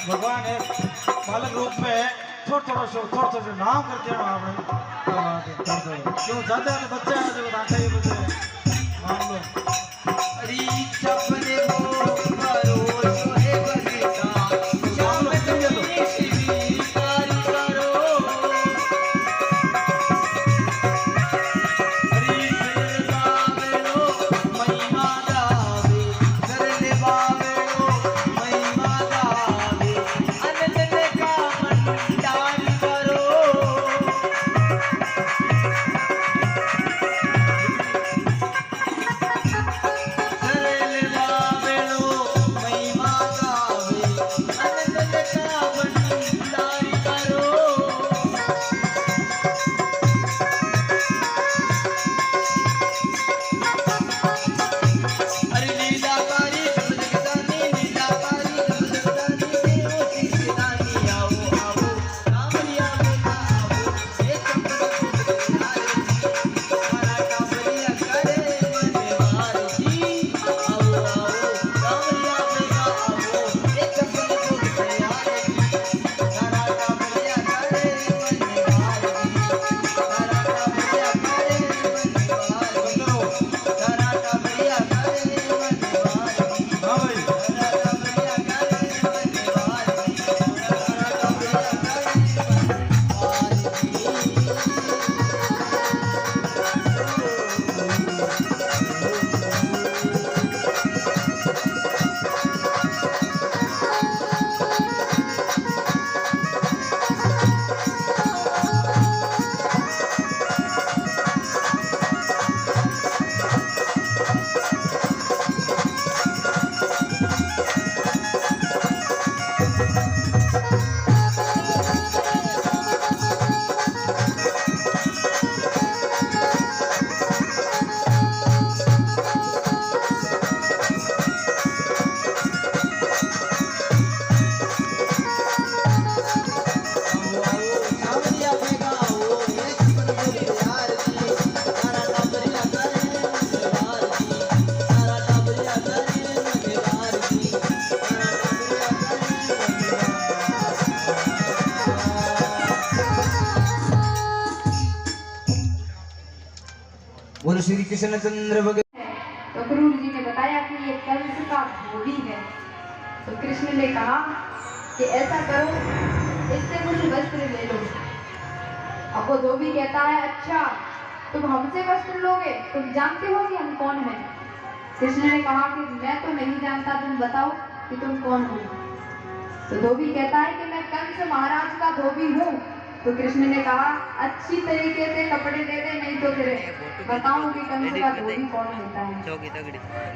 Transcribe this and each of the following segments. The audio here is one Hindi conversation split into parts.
भगवान है बालक रूप में है, थोड़ा नाम करके क्यों जाते हैं बच्चे हैं जो बताते हैं बच्चे मान लो अरे सपने वो भरोसा है बगीचा शाम में शिकारी करो अरे बावे लो महिमा गावे सरले बावे लो महिमा गावे अनंत का भंडार करो बोलो श्री कृष्ण चंद्र भगवान। तो क्रूर जी ने बताया कि ये कंस का धोबी है। तो कृष्ण ने कहा कि ऐसा करो, इससे कुछ वस्त्र ले लो। अब वो धोबी कहता है, अच्छा तुम हमसे वस्त्र लोगे, तुम जानते हो कि हम कौन हैं? कृष्ण ने कहा कि मैं तो नहीं जानता, तुम बताओ कि तुम कौन हो। तो धोबी कहता है कि मैं कंस महाराज का धोबी हूँ, तो कृष्ण ने कहा अच्छी तरीके से कपड़े दे दे, नहीं तो फिर बताऊं कि कंस का धोबी कौन होता है।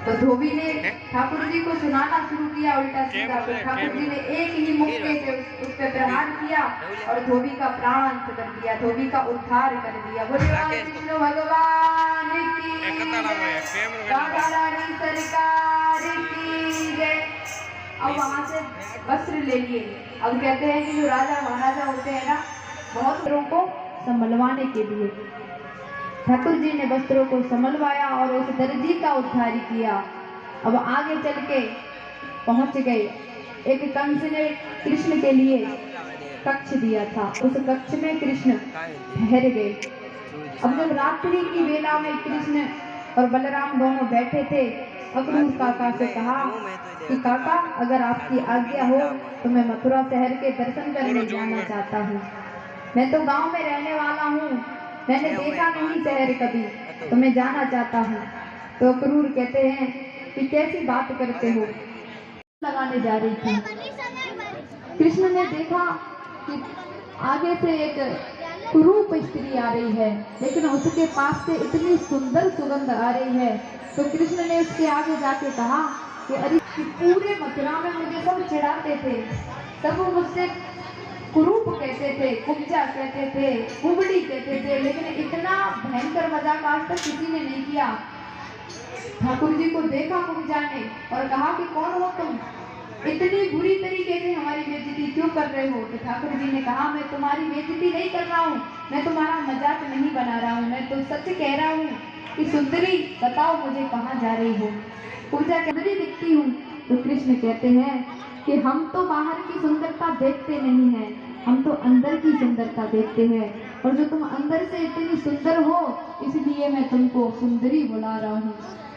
तो धोबी ने ठाकुर जी को सुनाना शुरू किया उल्टा सीधा। तो ठाकुर जी ने एक ही मुक्के से उस पे प्रहार किया और धोबी का प्राणांत कर दिया, धोबी का उद्धार कर दिया। बोले राधे कृष्ण भगवान की जय, राधा रानी सरकार की जय। अब वहां से वस्त्र ले लिए। अब कहते हैं कि जो राजा महाराजा होते हैं ना, बहुत वस्त्रों को संभलवाने के लिए ठाकुर जी ने वस्त्रों को संभलवाया और उस दर्जी का उद्धार किया। अब आगे चल के पहुंच गए। एक कंस ने कृष्ण के लिए कक्ष दिया था, उस कक्ष में कृष्ण ठहर गए। अब जब रात्रि की वेला में कृष्ण और बलराम दोनों बैठे थे, अक्रूर काका से कहा कि काका अगर आपकी आज्ञा हो तो मैं मथुरा शहर के दर्शन करने जाना चाहता हूँ। मैं तो गांव में रहने वाला हूँ, मैंने देखा नहीं शहर कभी, तो मैं जाना चाहता हूँ। तो अक्रूर कहते हैं कि कैसी बात करते हो। लगाने जा रही थी, कृष्ण ने देखा कि आगे से एक कुरूप स्त्री आ रही है, लेकिन उसके पास से इतनी सुंदर सुगंध आ रही है। तो कृष्ण ने उसके आगे जाके कहा कि अरे पूरे मथुरा में मुझे सब चिढ़ाते थे, सब मुझसे कुरूप कहते थे, कुब्जा कहते थे, कुबड़ी कहते थे, लेकिन इतना भयंकर मजाक आज तक किसी ने नहीं किया। ठाकुर जी को देखा कुब्जा ने और कहा कि कौन हो तुम, इतनी बुरी तरीके से हमारी बेइज्जती क्यों कर रहे हो। तो ठाकुर जी ने कहा मैं तुम्हारी बेइज्जती नहीं कर रहा हूँ, मैं तुम्हारा मजाक नहीं बना रहा हूँ, मैं तो सच कह रहा हूँ कि सुंदरी बताओ मुझे कहाँ जा रही हो। पूजा सुंदरी दिखती हूँ। तो कृष्ण कहते हैं कि हम तो बाहर की सुंदरता देखते नहीं हैं, हम तो अंदर की सुंदरता देखते हैं, और जो तुम अंदर से इतनी सुंदर हो इसलिए मैं तुमको सुंदरी बुला रहा हूँ।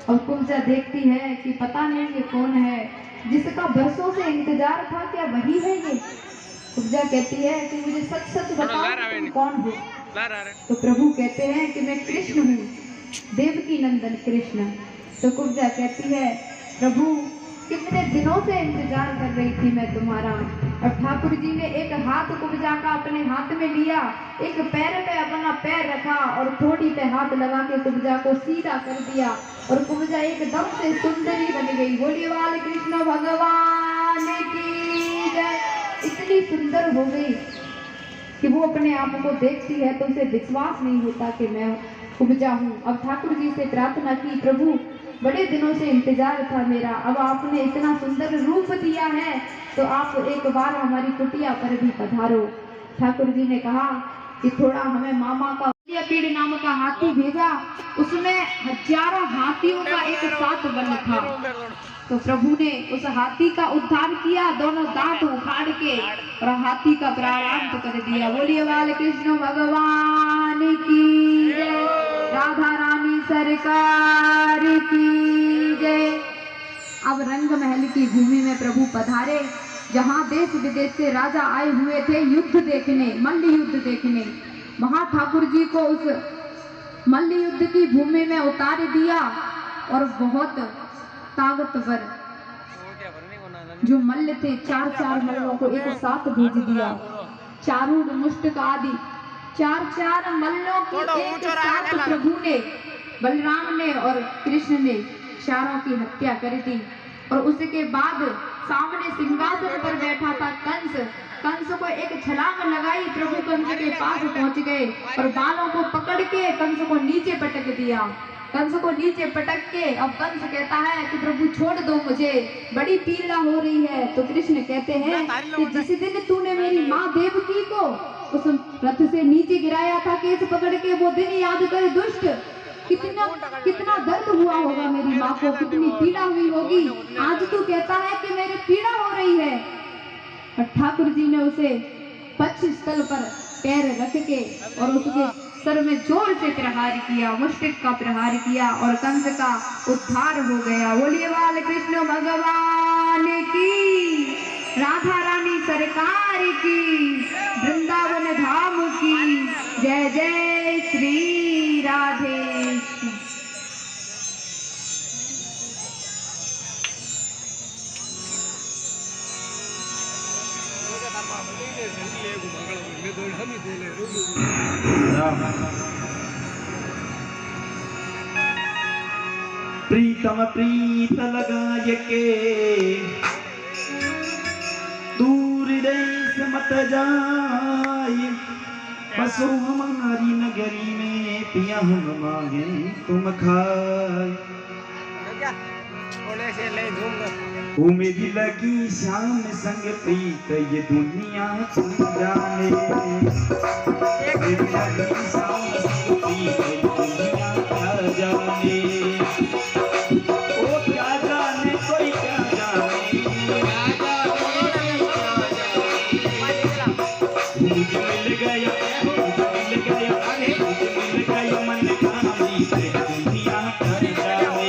और पूजा देखती है कि पता नहीं ये कौन है, जिसका बरसों से इंतजार था, क्या वही है ये। पूजा कहती है कि मुझे सच सच बताओ तुम कौन हो। तो प्रभु कहते हैं कि मैं कृष्ण हूँ, देवकी नंदन कृष्ण। तो कुब्जा कहती है प्रभु कितने दिनों से इंतजार कर रही थी मैं तुम्हारा। और ठाकुर जी ने एक हाथ कुब्जा का अपने हाथ में लिया, एक पैर पे अपना पैर रखा और थोड़ी पे हाथ लगा के कुब्जा को सीधा कर दिया और कुब्जा एकदम से सुंदरी बन गई। बोलिए बाल कृष्ण भगवान की जय। इतनी सुंदर हो गई कि वो अपने आप को देखती है तो उसे विश्वास नहीं होता कि मैं कुब्जा हूँ। अब ठाकुर जी से प्रार्थना की प्रभु बड़े दिनों से इंतजार था मेरा, अब आपने इतना सुंदर रूप दिया है तो आप एक बार हमारी कुटिया पर भी पधारो। ठाकुर जी ने कहा कि थोड़ा हमें मामा का पीड़ नाम का हाथी भेजा, उसमें हजारों हाथियों का एक साथ बल था। तो प्रभु ने उस हाथी का उद्धार किया, दोनों दांत उखाड़ के और हाथी का प्राणांत कर दिया। बोलिए बाल कृष्ण भगवान की जय, राधा रानी सरकार की जय। अब रंग महल की भूमि में प्रभु पधारे, जहाँ देश विदेश से राजा आए हुए थे युद्ध देखने, मल्ल युद्ध देखने। वहां ठाकुर जी को उस मल्ल युद्ध की भूमि में उतार दिया और बहुत ताकतवर जो मल्ल थे, चार चार मल्लों को एक साथ भेज दिया। चारूढ़ मुष्टक आदि चार चार मल्लों की एक साथ प्रभु ने, बलराम ने और कृष्ण ने चारों की हत्या कर दी। और उसके बाद सामने सिंहासन पर बैठा था कंस, कंस को एक छलांग लगाई, प्रभु कंस के पास पहुंच गए और बालों को पकड़ के कंस को नीचे पटक दिया। कंस को नीचे पटक के अब कंस कहता है कि प्रभु छोड़ दो, मुझे बड़ी पीड़ा हो रही है। तो कृष्ण कहते हैं कि जिस दिन तूने मेरी माँ देवकी को उस रथ से नीचे गिराया था केस पकड़ के, वो दिन याद कर दुष्ट, कितना कितना दर्द हुआ होगा मेरी माँ को, कितनी पीड़ा हुई होगी। आज तू कहता है कि मेरी पीड़ा हो रही है। और ठाकुर जी ने उसे पक्ष स्थल पर पैर रख के और उसके सर में जोर से प्रहार किया, मुष्टिक का प्रहार किया और कंस का उद्धार हो गया। बोलिए बाल कृष्ण भगवान की, राधा रानी सरकार की, वृंदावन धाम की जय जय श्री राधे। ले राम। प्रीतम प्रीत लगाए के दूर देश मत जाए, बसो हमारी नगरी में पिया हम मांगे तुम खाए। ओ मेरी लगी शाम संग प्रीत ये दुनिया तुम जाने, मेरी लगी शाम संग प्रीत ये दुनिया क्या जाने। ओ क्या जाने कोई क्या जाने, मुझे मिल गया मन खाली से दुनिया कर जाने।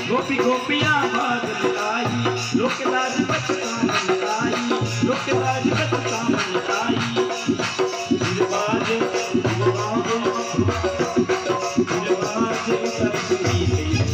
गोपी गोपियां बादल आई, लोक लाज बच कामन आई, लोक लाज बच कामन आई। दिलबाज दिलबाज तरसती तेरी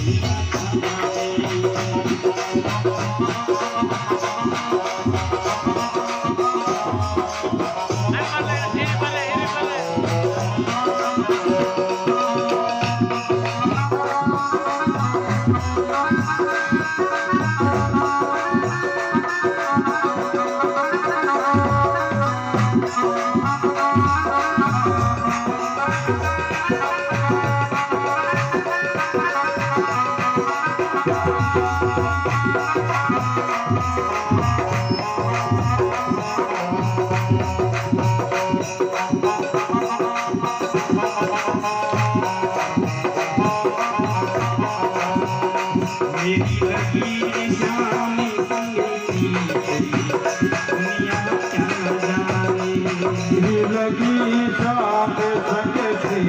मेरी लगी शाम संगीती दुनिया क्या जाने, मेरी लगी शाम संगीती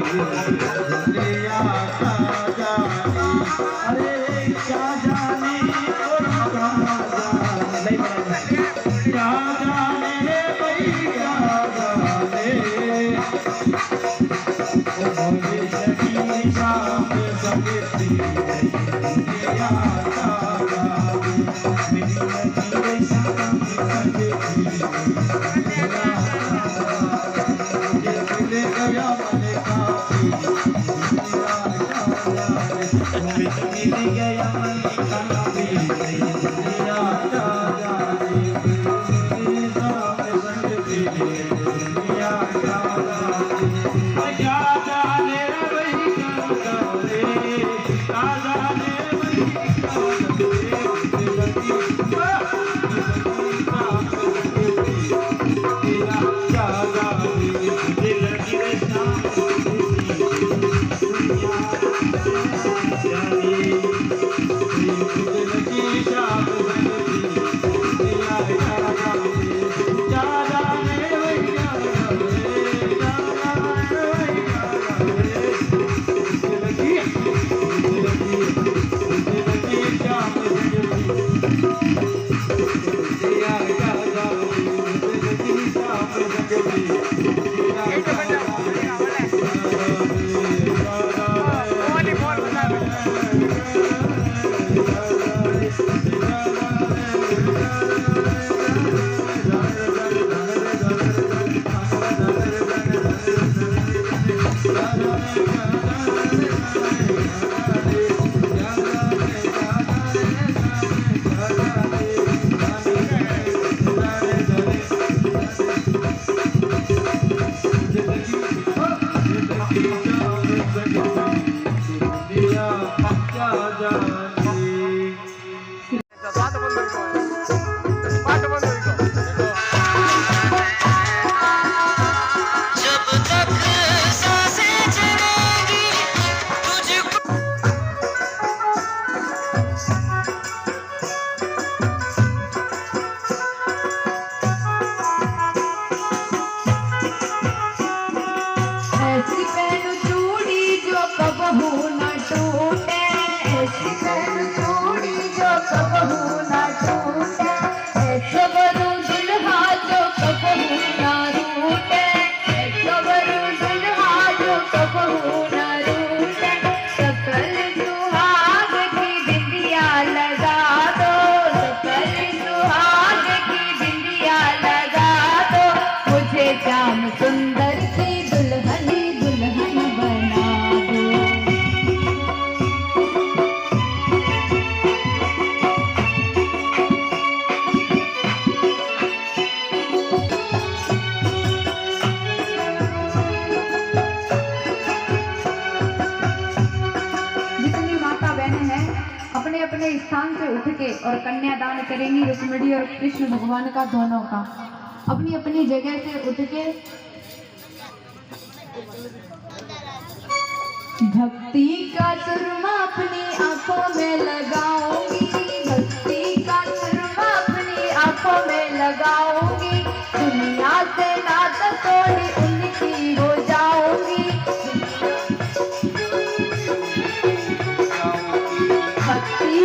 दुनिया क्या जाने। अरे क्या जाने और कहाँ जाने, क्या जाने भाई क्या जाने। ओ मेरी लगी शाम संगीती दुनिया अपने स्थान से उठ के और कन्यादान करेंगी रुक्मिणी और कृष्ण भगवान का दोनों का। अपनी अपनी जगह से उठ के भक्ति का सुरमा अपनी आंखों में लगाऊंगी, भक्ति का सुरमा अपनी आंखों में लगाऊंगी, दुनिया से नाता तोड़ी उनकी हो जाऊंगी। भक्ति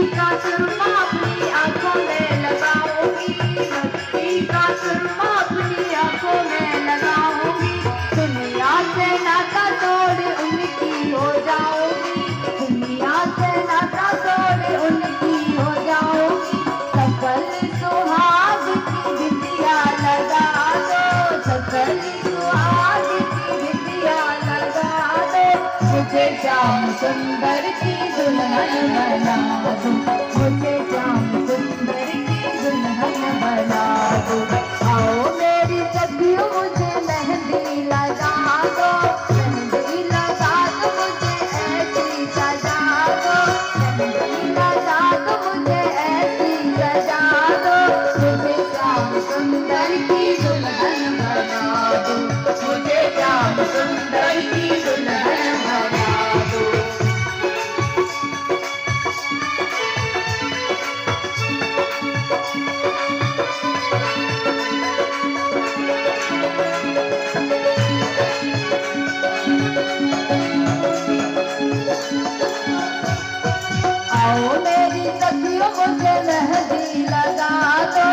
जाऊंगी, दुनिया से नाता तोड़ उनकी हो जाऊंगी। सकल सुहाग की बिंदिया लगा दो, सकल सुहाग की बिंदिया लगा दो, मुझे श्याम सुंदर की दुल्हन बना दो, मुझे श्याम सुंदर की दुल्हन बना दो। आओ मेरी सखियों मुझे मेहंदी लगा दो, मेहंदी लगा दो मुझे ऐसी सजा दो, मेहंदी लगा दो मुझे ऐसी सजा दो, मुझे श्याम सुंदर की दुल्हन बना दो, मुझे श्याम सुंदर की दुल्हन बना दो। आओ मेरी सखियों मुझे मेहंदी लगा दो,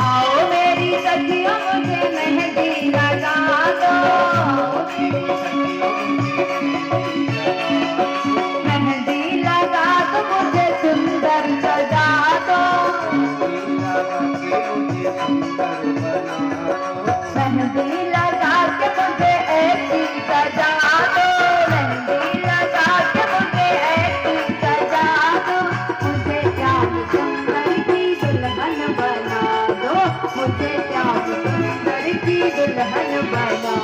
आओ मेरी सखियों मुझे मेहंदी लगा दो, मेहंदी लगा दो मुझे सुंदर सजा दो, मेहंदी लगा के मुझे ऐसी सजा दो, मेहंदी लगा के मुझे ऐसी सजा दो, मुझे श्याम सुंदर की दुल्हन बना दो, मुझे श्याम सुंदर की दुल्हन बना